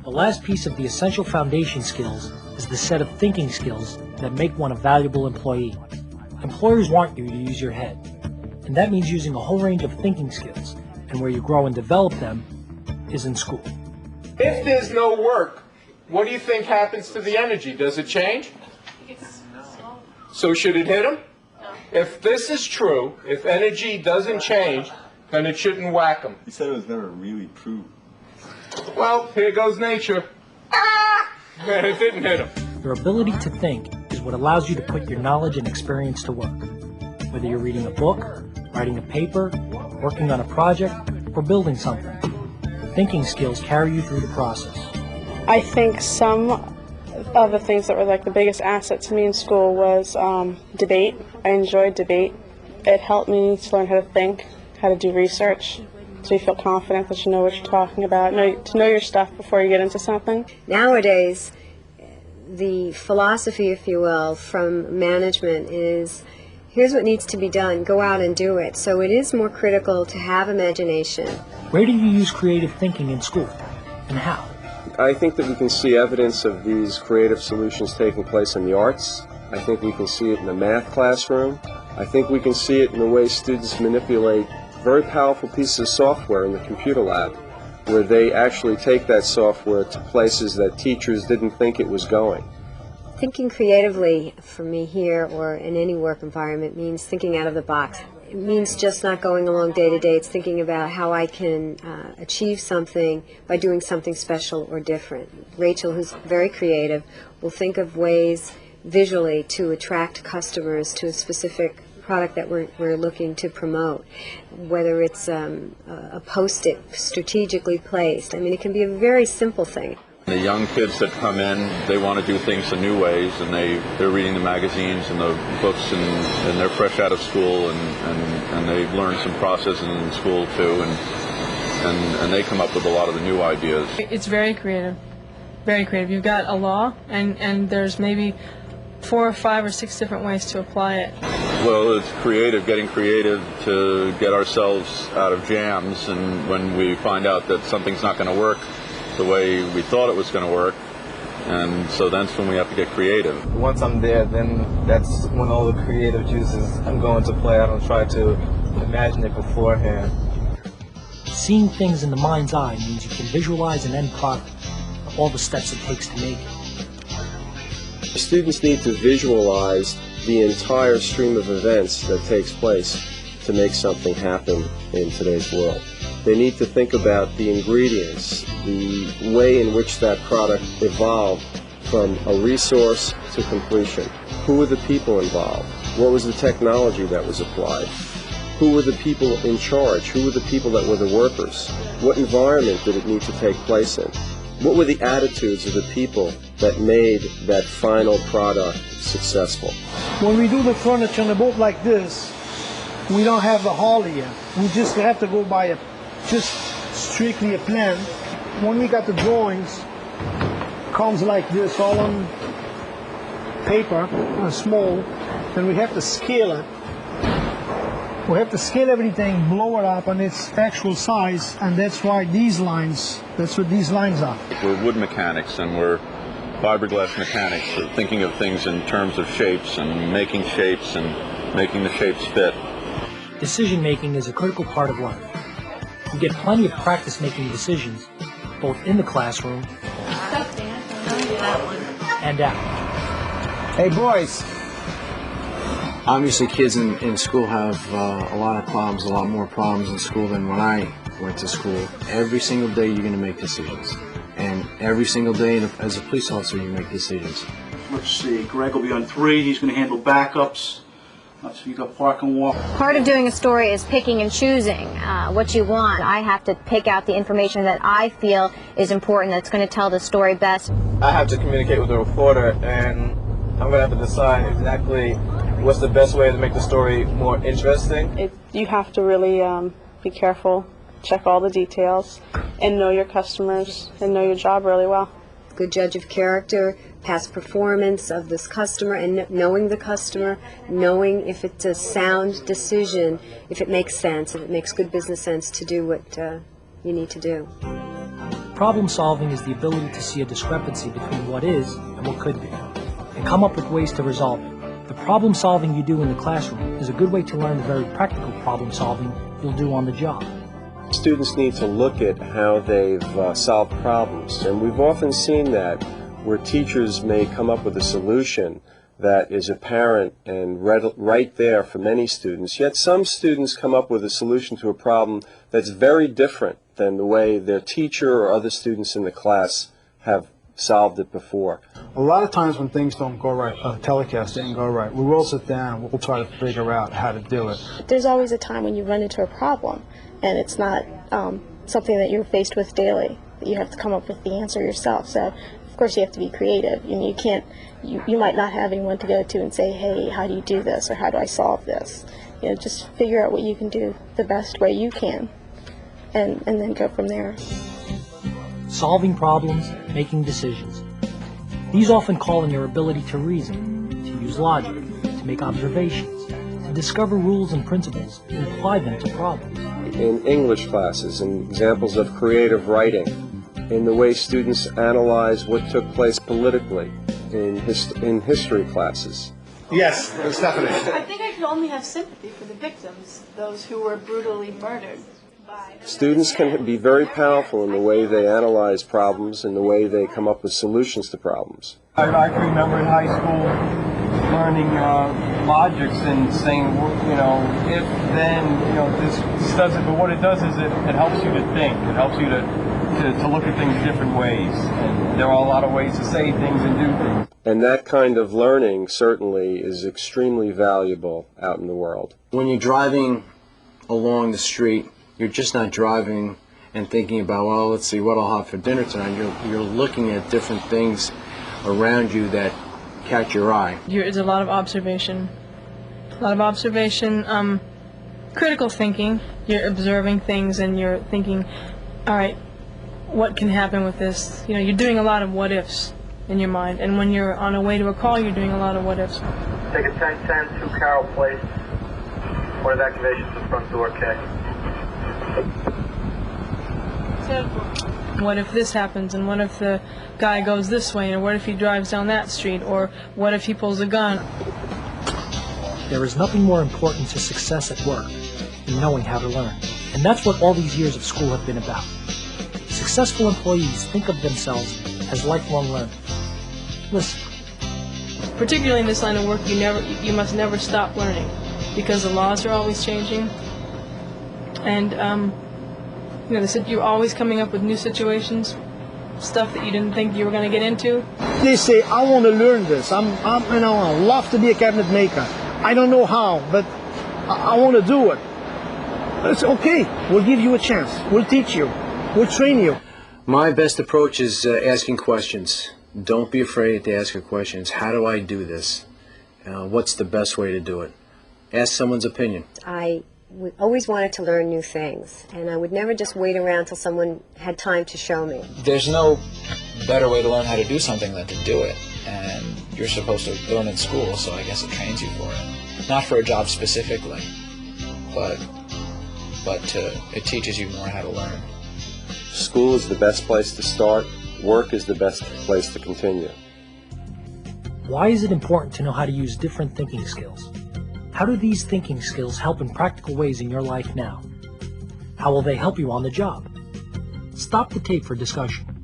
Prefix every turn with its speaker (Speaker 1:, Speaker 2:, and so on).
Speaker 1: The last piece of the essential foundation skills is the set of thinking skills that make one a valuable employee. Employers want you to use your head, and that means using a whole range of thinking skills, and where you grow and develop them is in school.
Speaker 2: If there's no work, what do you think happens to the energy? Does it change? So should it hit them? If this is true, if energy doesn't change, then it shouldn't whack them.
Speaker 3: He said it was never really proved.
Speaker 2: Well, here goes nature. And it didn't hit him.
Speaker 1: Your ability to think is what allows you to put your knowledge and experience to work. Whether you're reading a book, writing a paper, working on a project, or building something, thinking skills carry you through the process.
Speaker 4: I think some of the things that were like the biggest asset to me in school was debate. I enjoyed debate. It helped me to learn how to think, how to do research, so you feel confident that you know what you're talking about, to know your stuff before you get into something.
Speaker 5: Nowadays, the philosophy, if you will, from management is, here's what needs to be done, go out and do it. So it is more critical to have imagination.
Speaker 1: Where do you use creative thinking in school, and how?
Speaker 6: I think that we can see evidence of these creative solutions taking place in the arts. I think we can see it in the math classroom. I think we can see it in the way students manipulate very powerful pieces of software in the computer lab, where they actually take that software to places that teachers didn't think it was going.
Speaker 5: Thinking creatively, for me here or in any work environment, means thinking out of the box. It means just not going along day to day. It's thinking about how I can achieve something by doing something special or different. Rachel, who's very creative, will think of ways visually to attract customers to a specific product that we're looking to promote, whether it's a post-it strategically placed. I mean, it can be a very simple thing.
Speaker 7: The young kids that come in, they want to do things in new ways, and they're reading the magazines and the books, and they're fresh out of school, and they've learned some processes in school too, and they come up with a lot of the new ideas.
Speaker 8: It's very creative, very creative. You've got a law, and there's maybe 4 or 5 or 6 different ways to apply it.
Speaker 7: Well, it's creative, getting creative to get ourselves out of jams, and when we find out that something's not going to work the way we thought it was going to work, and so that's when we have to get creative.
Speaker 9: Once I'm there, then that's when all the creative juices I'm going to play. I don't try to imagine it beforehand.
Speaker 1: Seeing things in the mind's eye means you can visualize an end product, all the steps it takes to make it.
Speaker 6: Students need to visualize the entire stream of events that takes place to make something happen in today's world. They need to think about the ingredients, the way in which that product evolved from a resource to completion. Who were the people involved? What was the technology that was applied? Who were the people in charge? Who were the people that were the workers? What environment did it need to take place in? What were the attitudes of the people that made that final product successful?
Speaker 10: When we do the furniture on a boat like this, we don't have the hauler yet. We just have to go by just strictly a plan. When we got the drawings, comes like this, all on paper, small, then we have to scale it. We have to scale everything, blow it up on its actual size, and that's why these lines, that's what these lines are.
Speaker 7: We're wood mechanics, and we're fiberglass mechanics, so thinking of things in terms of shapes and making the shapes fit.
Speaker 1: Decision making is a critical part of life. You get plenty of practice making decisions, both in the classroom and out.
Speaker 9: Hey boys!
Speaker 11: Obviously kids in school have a lot of problems, a lot more problems in school than when I went to school. Every single day you're going to make decisions. And every single day as a police officer you make decisions.
Speaker 12: Let's see, Greg will be on 3, he's going to handle backups. So you got park and walk.
Speaker 13: Part of doing a story is picking and choosing what you want. I have to pick out the information that I feel is important, that's going to tell the story best.
Speaker 9: I have to communicate with the reporter, and I'm going to have to decide exactly what's the best way to make the story more interesting.
Speaker 4: You have to really be careful, check all the details, and know your customers and know your job really well.
Speaker 5: Good judge of character, past performance of this customer, and knowing the customer, knowing if it's a sound decision, if it makes sense, if it makes good business sense to do you need to do.
Speaker 1: Problem solving is the ability to see a discrepancy between what is and what could be, and come up with ways to resolve it. The problem solving you do in the classroom is a good way to learn the very practical problem solving you'll do on the job.
Speaker 6: Students need to look at how they've solved problems, and we've often seen that where teachers may come up with a solution that is apparent and right there for many students, yet some students come up with a solution to a problem that's very different than the way their teacher or other students in the class have solved it before.
Speaker 10: A lot of times when things don't go right, a telecast didn't go right, we will sit down and we'll try to figure out how to do it.
Speaker 4: There's always a time when you run into a problem, and it's not something that you're faced with daily. You have to come up with the answer yourself. So, of course, you have to be creative. You can't. You might not have anyone to go to and say, "Hey, how do you do this?" or "How do I solve this?" Just figure out what you can do the best way you can, and then go from there.
Speaker 1: Solving problems, making decisions. These often call on your ability to reason, to use logic, to make observations, to discover rules and principles, and apply them to problems.
Speaker 6: In English classes, and examples of creative writing, in the way students analyze what took place politically, in history classes.
Speaker 12: Yes, Stephanie.
Speaker 14: I think I could only have sympathy for the victims, those who were brutally murdered.
Speaker 6: Students can be very powerful in the way they analyze problems and the way they come up with solutions to problems.
Speaker 9: I can remember in high school learning logics and saying, if, then, this does it. But what it does is it helps you to think. It helps you to look at things different ways. And there are a lot of ways to say things and do things.
Speaker 6: And that kind of learning certainly is extremely valuable out in the world.
Speaker 11: When you're driving along the street, you're just not driving and thinking about, well, let's see what I'll have for dinner tonight. You're looking at different things around you that catch your eye.
Speaker 8: It's a lot of observation. Critical thinking. You're observing things and you're thinking, all right, what can happen with this? You're doing a lot of what-ifs in your mind. And when you're on a way to a call, you're doing a lot of what-ifs.
Speaker 9: Take a 1010 to Carroll Place. Point of activation to the front door, K.
Speaker 8: What if this happens, and what if the guy goes this way, and what if he drives down that street, or what if he pulls a gun?
Speaker 1: There is nothing more important to success at work than knowing how to learn. And that's what all these years of school have been about. Successful employees think of themselves as lifelong learners. Listen.
Speaker 8: Particularly in this line of work, you must never stop learning, because the laws are always changing. And, they said you're always coming up with new situations, stuff that you didn't think you were going to get into.
Speaker 10: They say, I want to learn this. I love to be a cabinet maker. I don't know how, but I want to do it. It's okay. We'll give you a chance. We'll teach you. We'll train you.
Speaker 11: My best approach is asking questions. Don't be afraid to ask your questions. How do I do this? What's the best way to do it? Ask someone's opinion.
Speaker 5: I always wanted to learn new things, and I would never just wait around till someone had time to show me.
Speaker 15: There's no better way to learn how to do something than to do it, and you're supposed to learn in school, so I guess it trains you for it. Not for a job specifically, but it teaches you more how to learn.
Speaker 6: School is the best place to start. Work is the best place to continue.
Speaker 1: Why is it important to know how to use different thinking skills? How do these thinking skills help in practical ways in your life now? How will they help you on the job? Stop the tape for discussion.